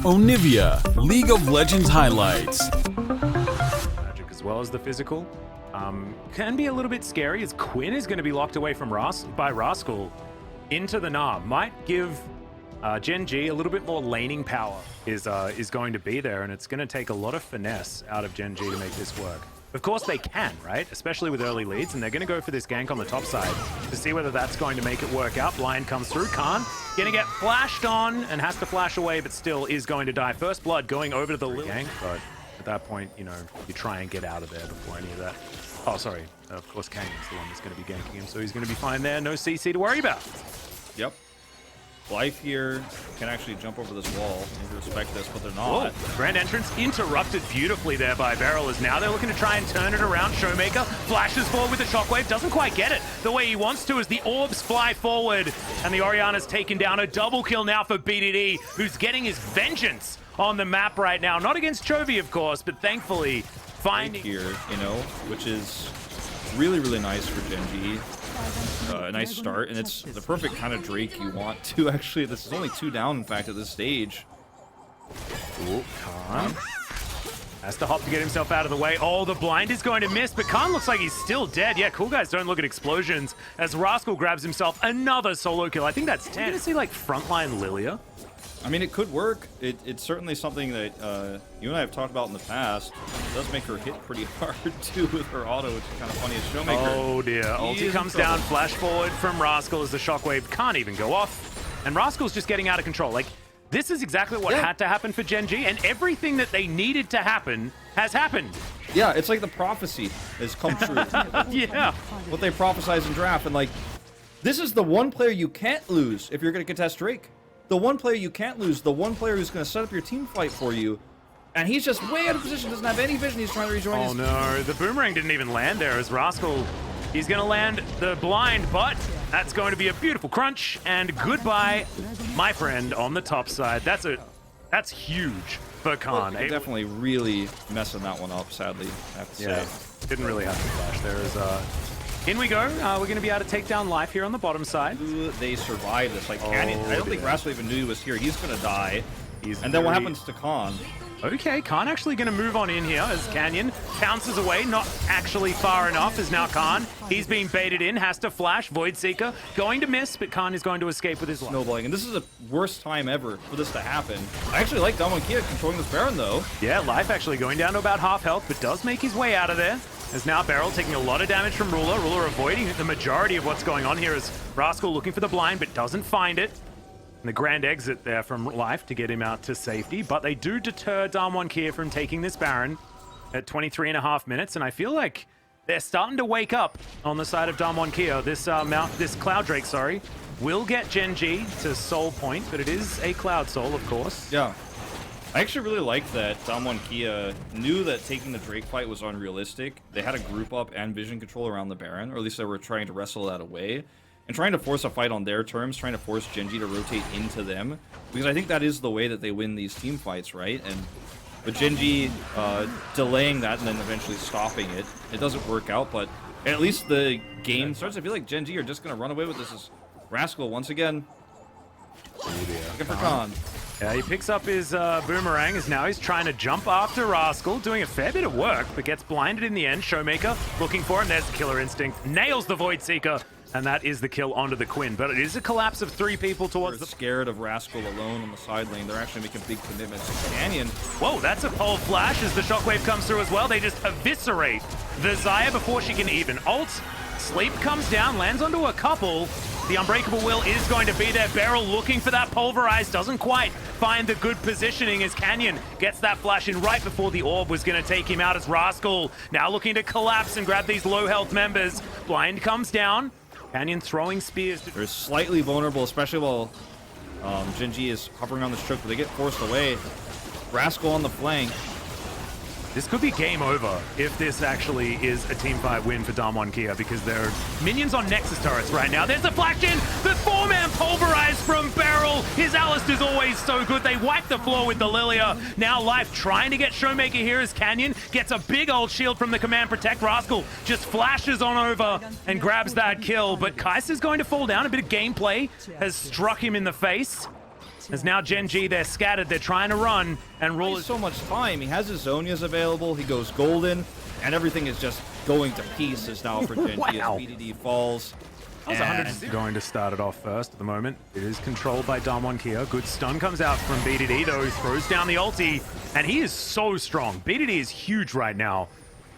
Onivia, League of Legends highlights. Magic as well as the physical. Can be a little bit scary as Quinn is going to be locked away from by Rascal into the Narm. Might give Gen.G a little bit more laning power is going to be there, and it's going to take a lot of finesse out of Gen.G to make this work. Of course they can, right? Especially with early leads, and they're going to go for this gank on the top side to see whether that's going to make it work out. Blind comes through. Khan going to get flashed on and has to flash away, but still is going to die. First blood going over to the gank, but at that point, you know, you try and get out of there before any of that. Oh, sorry. Of course, Kanyan's the one that's going to be ganking him, so he's going to be fine there. No CC to worry about. Yep. Life here can actually jump over this wall and respect this, but they're not. Whoa. Grand entrance interrupted beautifully there by Beryl, as now they're looking to try and turn it around. Showmaker flashes forward with the shockwave, doesn't quite get it the way he wants to as the orbs fly forward, and the Orianna's taken down. A double kill now for BDD, who's getting his vengeance on the map right now. Not against Chovy, of course, but thankfully finding here, you know, which is really, really nice for Gen.G. A nice start, and it's the perfect kind of Drake you want to actually. This is only 2 down, in fact, at this stage. Ooh, Khan has to hop to get himself out of the way. Oh, the blind is going to miss, but Khan looks like he's still dead. Yeah, cool guys don't look at explosions as Rascal grabs himself another solo kill. I think that's 10. You're going to see like frontline Lilia. I mean, it could work. It's certainly something that you and I have talked about in the past. It does make her hit pretty hard, too, with her auto, which is kind of funny as Showmaker. Oh, dear. Ulti comes down, flash forward from Rascal as the shockwave can't even go off. And Rascal's just getting out of control. Like, this is exactly what had to happen for Gen.G, and everything that they needed to happen has happened. Yeah, it's like the prophecy has come true. Yeah. What they prophesize in draft, and like, this is the one player you can't lose if you're going to contest Drake. The one player you can't lose, the one player who's going to set up your team fight for you, and he's just way out of position, doesn't have any vision, he's trying to rejoin his... Oh no, the boomerang didn't even land there as Rascal, he's going to land the blind, but that's going to be a beautiful crunch, and goodbye, my friend, on the top side. That's huge for Khan. Well, definitely really messing that one up, sadly, I have to say. Didn't really have to flash there as... In we go. We're going to be able to take down Life here on the bottom side. They survived this. Like, Canyon, I don't think Rascal even knew he was here. He's going to die. And then what happens to Khan? Okay, Khan actually going to move on in here as Canyon bounces away. Not actually far enough as now Khan. He's being baited in, has to flash. Void Seeker going to miss, but Khan is going to escape with his life. Snowballing. And this is the worst time ever for this to happen. I actually like W3D1 controlling this Baron, though. Yeah, Life actually going down to about half health, but does make his way out of there. As now Beryl taking a lot of damage from Ruler. Ruler avoiding the majority of what's going on here as Rascal looking for the blind, but doesn't find it. And the grand exit there from Life to get him out to safety. But they do deter W3D1 from taking this Baron at 23.5 minutes. And I feel like they're starting to wake up on the side of W3D1. This Cloud Drake, sorry, will get Gen.G to soul point, but it is a Cloud Soul, of course. Yeah. I actually really like that W3D1 knew that taking the Drake fight was unrealistic. They had a group up and vision control around the Baron, or at least they were trying to wrestle that away. And trying to force a fight on their terms, trying to force Gen.G to rotate into them. Because I think that is the way that they win these team fights, right? And with Gen.G delaying that and then eventually stopping it, it doesn't work out, but at least the game starts. I feel like Gen.G are just going to run away with this as Rascal once again. Looking for Khan. Yeah, he picks up his boomerang as now he's trying to jump after Rascal, doing a fair bit of work, but gets blinded in the end. Showmaker looking for him. There's the Killer Instinct. Nails the Void Seeker, and that is the kill onto the Quinn. But it is a collapse of 3 people towards the... scared of Rascal alone on the side lane. They're actually making big commitments to Canyon. Whoa, that's a pole flash as the shockwave comes through as well. They just eviscerate the Xayah before she can even ult. Sleep comes down, lands onto a couple. The Unbreakable Will is going to be there. Beryl looking for that Pulverize, doesn't quite find the good positioning as Canyon gets that flash in right before the orb was going to take him out as Rascal now looking to collapse and grab these low health members. Blind comes down. Canyon throwing spears. They're slightly vulnerable, especially while Gen.G is hovering on this choke, but they get forced away. Rascal on the flank. This could be game over if this actually is a teamfight win for W3D1 because there are minions on Nexus turrets right now. There's a flash in, the 4-man Pulverize from Beryl. His Alistair is always so good. They wipe the floor with the Lilia. Now Life trying to get Showmaker here as Canyon gets a big old shield from the Command Protect. Rascal just flashes on over and grabs that kill, but Kaiser's going to fall down. A bit of gameplay has struck him in the face. As now Gen.G, they're scattered, they're trying to run, and Rule is so much time. He has his Zonias available, he goes golden, and everything is just going to pieces now for Gen.G Wow. as BDD falls. That was 100 going to start it off first at the moment. It is controlled by Damwon Kia. Good stun comes out from BDD, though. He throws down the ulti, and he is so strong. BDD is huge right now.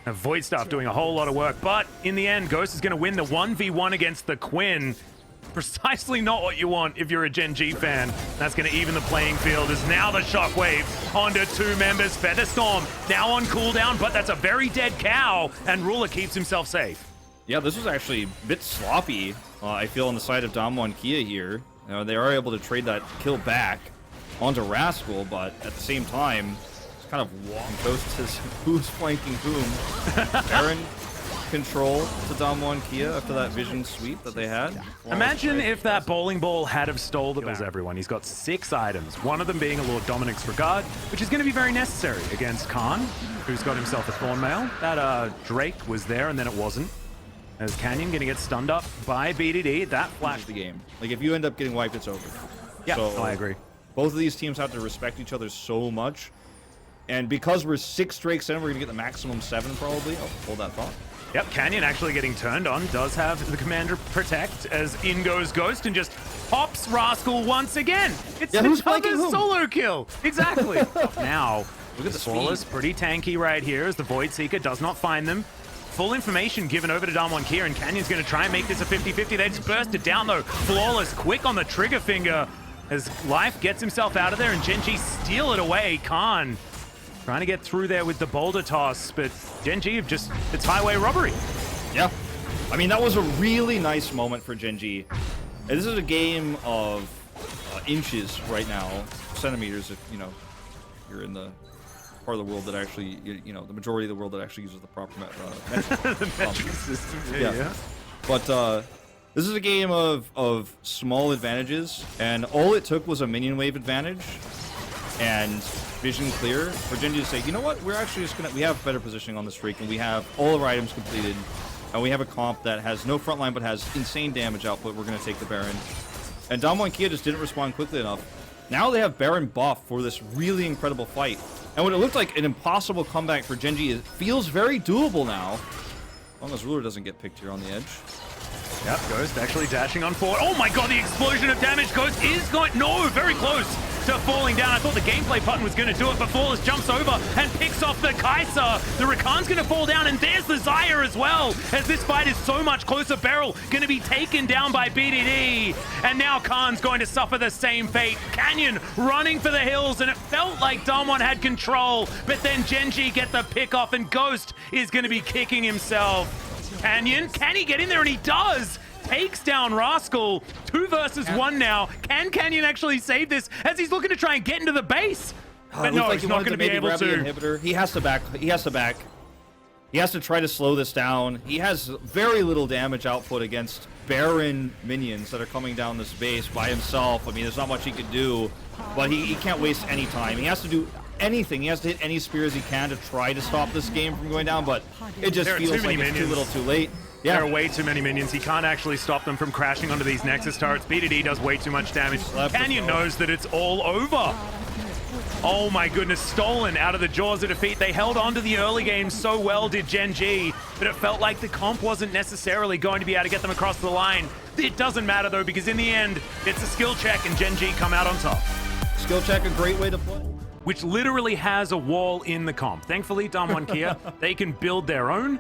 Now, Void Staff doing a whole lot of work, but in the end, Ghost is going to win the 1v1 against the Quinn. Precisely not what you want if you're a Gen.G fan. That's going to even the playing field as now the Shockwave onto 2 members. Featherstorm now on cooldown, but that's a very dead cow, and Ruler keeps himself safe. Yeah, this was actually a bit sloppy, I feel, on the side of Damwon Kia here. They are able to trade that kill back onto Rascal, but at the same time, it's kind of Ghost is who's flanking whom. Baron control to Damwon Kia after that vision sweep that they had. Imagine if that bowling ball had have stole the kills everyone. He's got 6 items, one of them being a Lord Dominic's Regard, which is going to be very necessary against Khan, who's got himself a Thornmail. That Drake was there, and then it wasn't. As Canyon gonna get stunned up by BDD. That flashed the game. Like, if you end up getting wiped, it's over. Yeah, so, I agree. Both of these teams have to respect each other so much. And because we're 6 Drakes in, we're gonna get the maximum 7 probably. Oh, hold that thought. Yep, Canyon actually getting turned on. Does have the Commander protect as in goes Ghost and just pops Rascal once again. It's another solo kill. Exactly. Now, look at the Flawless, pretty tanky right here as the Void Seeker does not find them. Full information given over to Damwon Kia, and Canyon's going to try and make this a 50-50. They just burst it down, though. Flawless, quick on the trigger finger as Life gets himself out of there, and Gen.G steal it away. Khan trying to get through there with the boulder toss, but Gen.G have just, it's highway robbery. Yeah. I mean, that was a really nice moment for Gen.G. This is a game of inches right now, centimeters if, you know, you're in the part of the world that actually, you know, the majority of the world that actually uses the proper metric system. Yeah. But this is a game of small advantages, and all it took was a minion wave advantage and vision clear for Gen.G to say, you know what, we're actually just gonna, we have better positioning on the streak, and we have all of our items completed, and we have a comp that has no frontline but has insane damage output. We're gonna take the Baron. And Damwon Kia just didn't respond quickly enough. Now they have Baron buff for this really incredible fight. And what it looked like an impossible comeback for Gen.G feels very doable now. As long as Ruler doesn't get picked here on the edge. Yep, Ghost actually dashing on forward. Oh my god, the explosion of damage. Ghost is going, no, very close to falling down. I thought the gameplay button was going to do it, but Flawless jumps over and picks off the Kai'Sa. The Rakan's going to fall down, and there's the Xayah as well, as this fight is so much closer. Beryl going to be taken down by BDD, and now Khan's going to suffer the same fate. Canyon running for the hills, and it felt like Damwon had control, but then Gen.G get the pick off, and Ghost is going to be kicking himself. Canyon, can he get in there? And he does! Takes down Rascal. 2 versus 1 now. Can Canyon actually save this as he's looking to try and get into the base? But no, he's not going to be able to. Inhibitor. He has to back. He has to back. He has to try to slow this down. He has very little damage output against Baron minions that are coming down this base by himself. I mean, there's not much he could do, but he can't waste any time. He has to do anything. He has to hit any spears he can to try to stop this game from going down, but it just feels like it's too little too late. Yeah. There are way too many minions. He can't actually stop them from crashing onto these Nexus turrets. BDD does way too much damage. Canyon knows that it's all over. Oh my goodness, stolen out of the jaws of defeat. They held on to the early game so well, did Gen.G, but it felt like the comp wasn't necessarily going to be able to get them across the line. It doesn't matter though, because in the end, it's a skill check and Gen.G come out on top. Skill check, a great way to play. Which literally has a wall in the comp. Thankfully, Damwon Kia, they can build their own.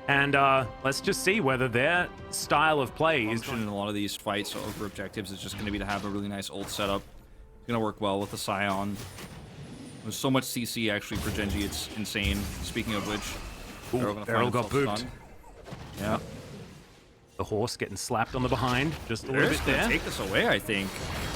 And let's just see whether their style of play is in a lot of these fights over objectives. It's just going to be to have a really nice ult setup. It's going to work well with the Scion. There's so much CC actually for Gen.G. It's insane. Speaking of which, Beryl got pooped. Stunned. Yeah. The horse getting slapped on the behind just a little bit there. Take this away, I think.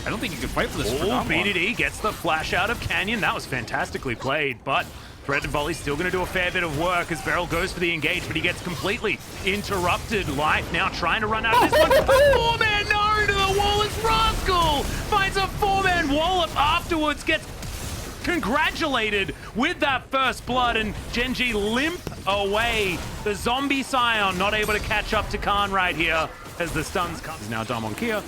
I don't think you can fight for this. Oh, BDD gets the flash out of Canyon. That was fantastically played, but Threat and Volley's still going to do a fair bit of work as Beryl goes for the engage, but he gets completely interrupted. Life now trying to run out of this one. A 4-man no to the wall as Rascal finds a 4-man wallop afterwards, gets congratulated with that first blood, and Gen.G limp away. The zombie Scion not able to catch up to Khan right here as the stuns come. Now Damwon Kia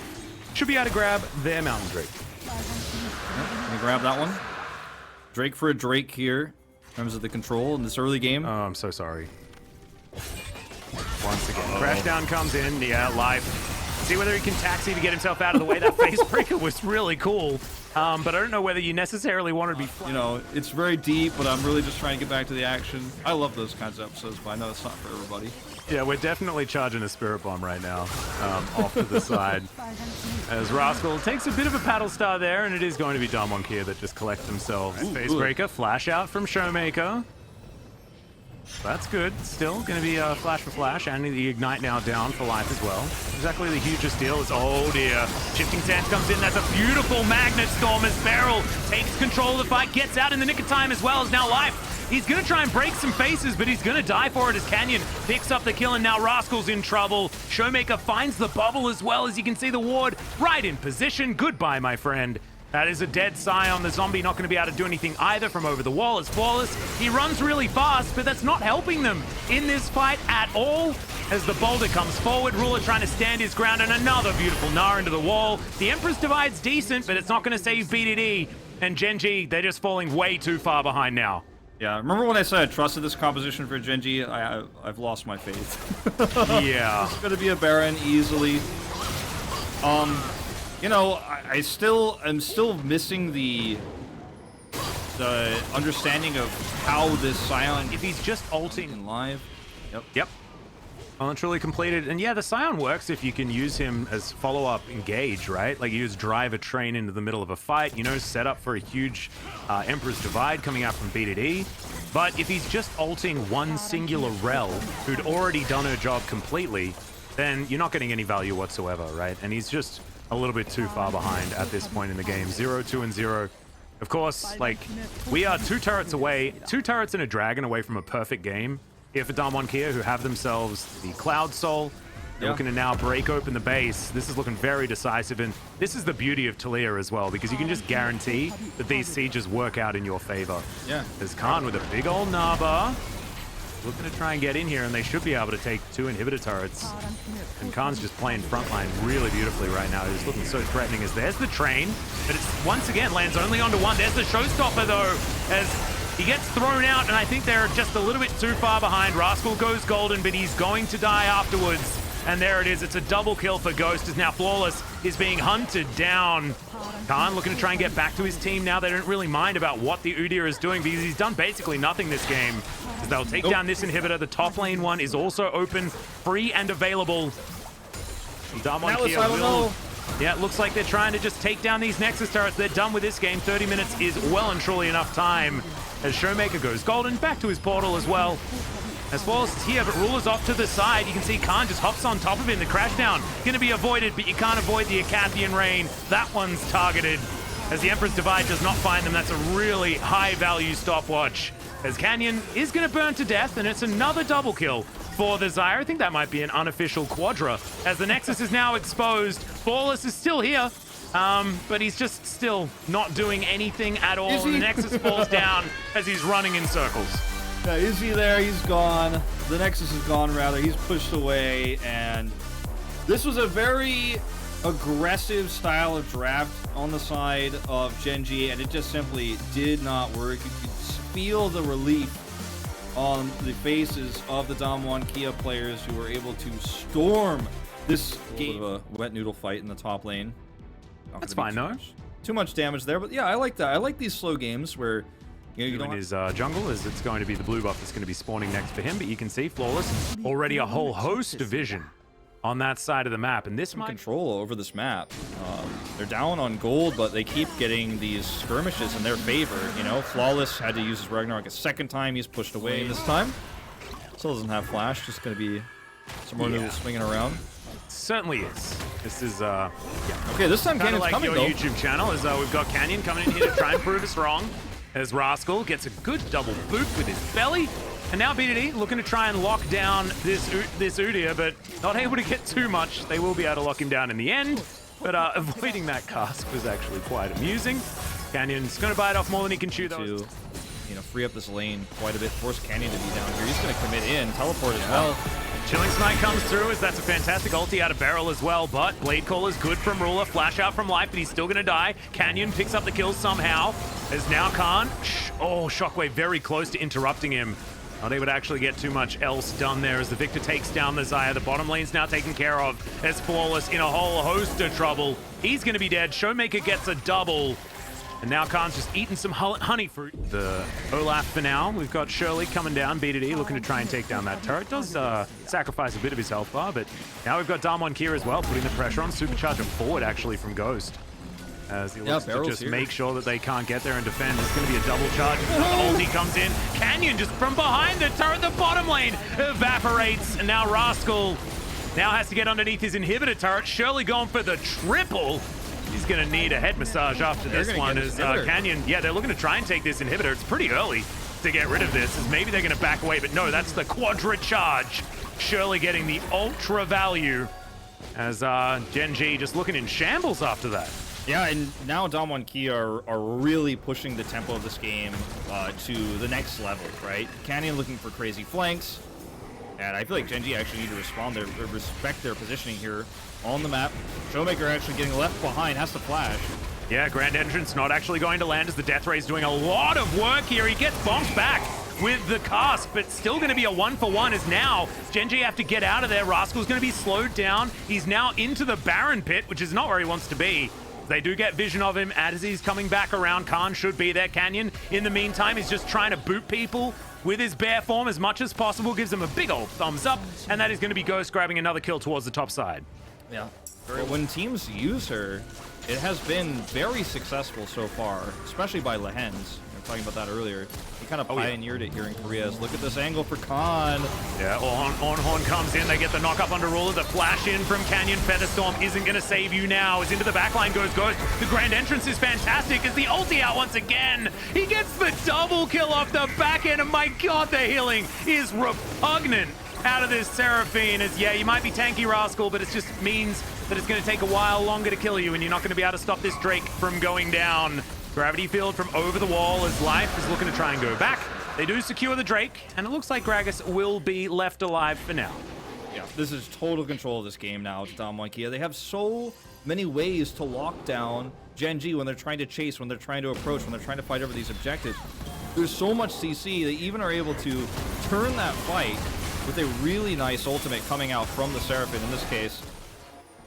should be able to grab their Mountain Drake. Let me grab that one. Drake for a Drake here in terms of the control in this early game. Oh, I'm so sorry. Once again, Crashdown comes in. Yeah, live. See whether he can taxi to get himself out of the way. That face breaker was really cool. But I don't know whether you necessarily want to be... You know, it's very deep, but I'm really just trying to get back to the action. I love those kinds of episodes, but I know it's not for everybody. Yeah, we're definitely charging a Spirit Bomb right now, off to the side. As Rascal takes a bit of a paddle star there, and it is going to be Damwon that just collects themselves. Face breaker, flash out from Showmaker. That's good. Still going to be a flash for flash, and the ignite now down for life as well. Exactly the hugest deal is, oh dear, Shifting Sands comes in. That's a beautiful Magnet Storm as Beryl takes control of the fight, gets out in the nick of time as well as now life. He's going to try and break some faces, but he's going to die for it as Canyon picks up the kill, and now Rascal's in trouble. Showmaker finds the bubble as well, as you can see the ward right in position. Goodbye, my friend. That is a dead Scion. The zombie not going to be able to do anything either from over the wall. It's Flawless. He runs really fast, but that's not helping them in this fight at all. As the boulder comes forward, Ruler trying to stand his ground, and another beautiful Gnar into the wall. The Empress Divide's decent, but it's not going to save BDD. And Gen.G, they're just falling way too far behind now. Yeah, remember when I said I trusted this composition for Gen.G? I've lost my faith. Yeah. It's going to be a Baron easily. You know, I'm still missing the understanding of how this Scion, If he's just ulting in live. Yep. Well, truly completed. And yeah, the Scion works if you can use him as follow-up engage, right? Like you just drive a train into the middle of a fight, you know, set up for a huge Emperor's Divide coming out from BDD. But if he's just ulting one singular Rel who'd already done her job completely, then you're not getting any value whatsoever, right? And he's just a little bit too far behind at this point in the game. 0, 2, and 0. Of course, like, we are 2 turrets away, 2 turrets and a dragon away from a perfect game. Here for Damwon, who have themselves the Cloud Soul. They're looking to now break open the base. This is looking very decisive, and this is the beauty of Talia as well, because you can just guarantee that these sieges work out in your favor. Yeah. There's Khan with a big old Naba. Looking to try and get in here, and they should be able to take 2 inhibitor turrets. And Khan's just playing frontline really beautifully right now. He's looking so threatening as there's the train, but it's once again lands only onto one. There's the showstopper though, as he gets thrown out, and I think they're just a little bit too far behind. Rascal goes golden, but he's going to die afterwards. And there it is. It's a double kill for Ghost, as now Flawless is being hunted down. Khan looking to try and get back to his team now. They don't really mind about what the Udyr is doing because he's done basically nothing this game. As they'll take down this inhibitor. The top lane one is also open, free and available. Damwon here will... Yeah, it looks like they're trying to just take down these Nexus turrets. They're done with this game. 30 minutes is well and truly enough time. As Showmaker goes golden, back to his portal as well. As Flawless is here, but Ruler's off to the side. You can see Khan just hops on top of him. The crash down going to be avoided, but you can't avoid the Acathian Rain. That one's targeted. As the Emperor's Divide does not find them, that's a really high-value stopwatch. As Canyon is going to burn to death, and it's another double kill for the Zyre. I think that might be an unofficial quadra. As the Nexus is now exposed, Flawless is still here, but he's just still not doing anything at all. And the Nexus falls down as he's running in circles. Yeah, is he there? He's gone. The Nexus is gone, rather. He's pushed away, and this was a very aggressive style of draft on the side of Gen.G, and it just simply did not work. You could feel the relief on the faces of the Damwon players who were able to storm this game. Of a wet noodle fight in the top lane. That's fine, though. Too much damage there, but yeah, I like that. I like these slow games where you know, in his jungle, as it's going to be the blue buff that's going to be spawning next for him, but you can see Flawless already a whole host of vision on that side of the map, and this might control over this map. They're down on gold, but they keep getting these skirmishes in their favor. You know, Flawless had to use his Ragnarok a second time. He's pushed away this time. Still doesn't have flash. Just going to be some more noodles swinging around. Certainly is. This is yeah. Okay, this time Canyon's like coming your though. YouTube channel, as we've got Canyon coming in here to try and prove us wrong. As Rascal gets a good double boot with his belly. And now BDD looking to try and lock down this Udyr, but not able to get too much. They will be able to lock him down in the end. But avoiding that cask was actually quite amusing. Canyon's going to bite off more than he can chew, though. To, you know, free up this lane quite a bit. Force Canyon to be down here. He's going to commit in. Teleport as well. Chilling Smite comes through as that's a fantastic ulti out of Barrel as well, but Blade Call is good from Ruler, flash out from life, but he's still gonna die. Canyon picks up the kill somehow, as now Khan, Shockwave very close to interrupting him. Not able to actually get too much else done there as the Victor takes down the Xayah. The bottom lane's now taken care of as Flawless in a whole host of trouble. He's gonna be dead. Showmaker gets a double. And now Khan's just eating some honey fruit. The Olaf for now. We've got Shirley coming down, B2D, looking to try and take down that turret. Does sacrifice a bit of his health bar, but now we've got Damwon as well, putting the pressure on. Supercharger forward, actually, from Ghost. As he looks to just make sure that they can't get there and defend. It's going to be a double charge. Ulti comes in. Canyon just from behind the turret, the bottom lane evaporates. And now Rascal now has to get underneath his inhibitor turret. Shirley going for the triple. He's going to need a head massage after this one as Canyon, they're looking to try and take this inhibitor. It's pretty early to get rid of this, as maybe they're going to back away, but no, that's the quadra charge. Shirley getting the ultra value as Gen.G just looking in shambles after that. Yeah, and now Damwon are really pushing the tempo of this game to the next level, right? Canyon looking for crazy flanks, and I feel like Gen.G actually need to respect their positioning here on the map. Showmaker actually getting left behind, has to flash. Yeah, Grand Entrance not actually going to land as the Death Ray's doing a lot of work here. He gets bonked back with the cast, but still going to be a 1-for-1 as now Gen.G have to get out of there. Rascal's going to be slowed down. He's now into the Baron pit, which is not where he wants to be. They do get vision of him as he's coming back around. Khan should be there. Canyon, in the meantime, is just trying to boot people with his bear form as much as possible. Gives him a big old thumbs up, and that is going to be Ghost grabbing another kill towards the top side. Yeah. When teams use her, it has been very successful so far, especially by Lehens. We were talking about that earlier. He kind of pioneered it here in Korea. Look at this angle for Khan. Yeah, Horn comes in. They get the knock up under Ruler. The flash in from Canyon. Featherstorm isn't going to save you now. As into the backline goes Ghost. The Grand Entrance is fantastic as the ulti out once again. He gets the double kill off the back end. And my God, the healing is repugnant out of this Seraphine. As you might be tanky, Rascal, but it just means that it's going to take a while longer to kill you, and you're not going to be able to stop this Drake from going down. Gravity field from over the wall as Life is looking to try and go back. They do secure the Drake, and it looks like Gragas will be left alive for now. Yeah, this is total control of this game now to Damwon. They have so many ways to lock down Gen.G when they're trying to chase, when they're trying to approach, when they're trying to fight over these objectives. There's so much CC, they even are able to turn that fight with a really nice ultimate coming out from the Seraphine in this case.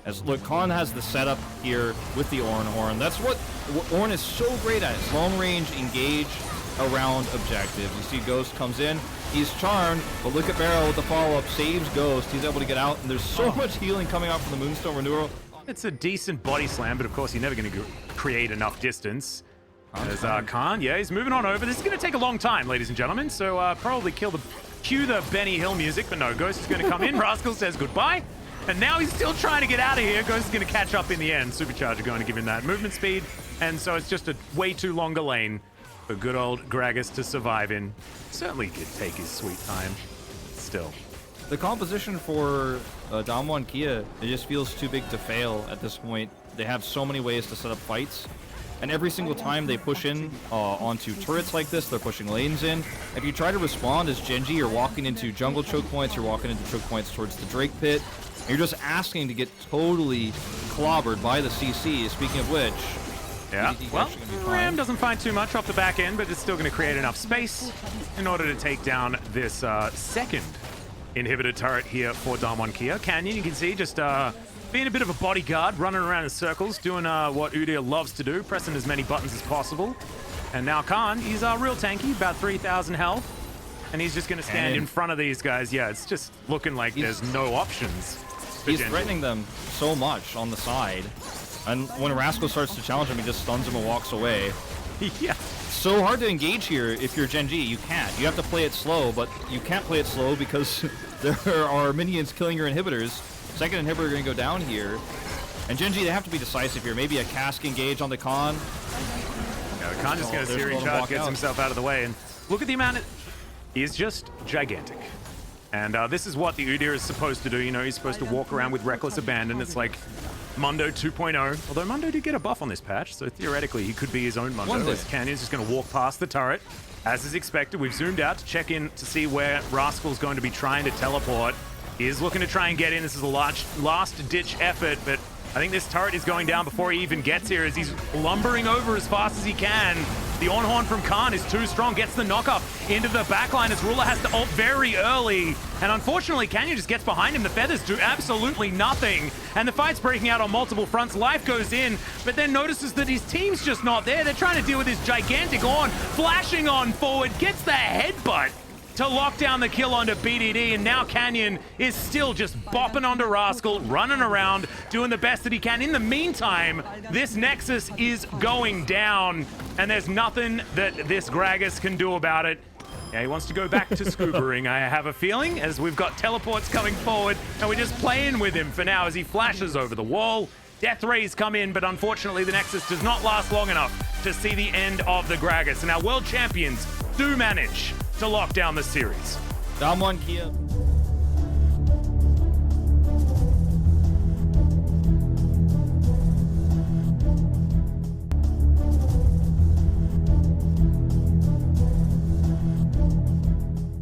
As look, Khan has the setup here with the Ornn Horn. That's what Ornn is so great at. It's long range, engage around objective. You see Ghost comes in, he's charmed, but look at Barrow with the follow-up, saves Ghost. He's able to get out, and there's so much healing coming out from the Moonstone Renewal. It's a decent body slam, but of course you're never going to create enough distance. As Khan, he's moving on over. This is going to take a long time, ladies and gentlemen, so probably cue the Benny Hill music, but no, Ghost is going to come in. Rascal says goodbye. And now he's still trying to get out of here. Ghost is going to catch up in the end. Supercharger going to give him that movement speed. And so it's just a way too longer lane for good old Gragas to survive in. Certainly could take his sweet time. Still. The composition for Damwon, it just feels too big to fail at this point. They have so many ways to set up fights. And every single time they push in onto turrets like this, they're pushing lanes in. If you try to respond as Gen.G, you're walking into jungle choke points, you're walking into choke points towards the Drake pit. You're just asking to get totally clobbered by the CC, speaking of which. Yeah, well, Ram doesn't find too much off the back end, but it's still going to create enough space in order to take down this second inhibitor turret here for Damwon. Canyon, you can see, just being a bit of a bodyguard, running around in circles, doing what Udyr loves to do, pressing as many buttons as possible. And now Khan, he's real tanky, about 3,000 health. And he's just going to stand in front of these guys. Yeah, it's just looking like there's no options. He's threatening them so much on the side. And when Rascal starts to challenge him, he just stuns him and walks away. Yeah. So hard to engage here if you're Gen.G. You can't. You have to play it slow, but you can't play it slow because there are minions killing your inhibitors. Second inhibitor going to go down here. And Gen.G, they have to be decisive here. Maybe a cask engage on the Khan. Yeah, the Khan just gets a series charge, gets himself out of the way. And look at the amount he is just gigantic. And this is what the Udyr is supposed to do. You know, he's supposed to walk around with reckless abandon. It's like Mundo 2.0. Although Mundo did get a buff on this patch, so theoretically he could be his own Mundo. As Canyon's just going to walk past the turret. As is expected, we've zoomed out to check in to see where Rascal's going to be trying to teleport. is looking to try and get in. This is a last-ditch effort, but I think this turret is going down before he even gets here as he's lumbering over as fast as he can. The on-horn from Khan is too strong, gets the knock-up into the backline as Ruler has to ult very early. And unfortunately, Canyon just gets behind him. The feathers do absolutely nothing. And the fight's breaking out on multiple fronts. Life goes in, but then notices that his team's just not there. They're trying to deal with this gigantic on, flashing on forward, gets the headbutt to lock down the kill onto BDD, and now Canyon is still just bopping onto Rascal, running around, doing the best that he can. In the meantime, this Nexus is going down, and there's nothing that this Gragas can do about it. Yeah, he wants to go back to scubaing, I have a feeling, as we've got teleports coming forward, and we're just playing with him for now as he flashes over the wall. Death rays come in, but unfortunately the Nexus does not last long enough to see the end of the Gragas, and our world champions do manage to lock down the series. Down one, Kia.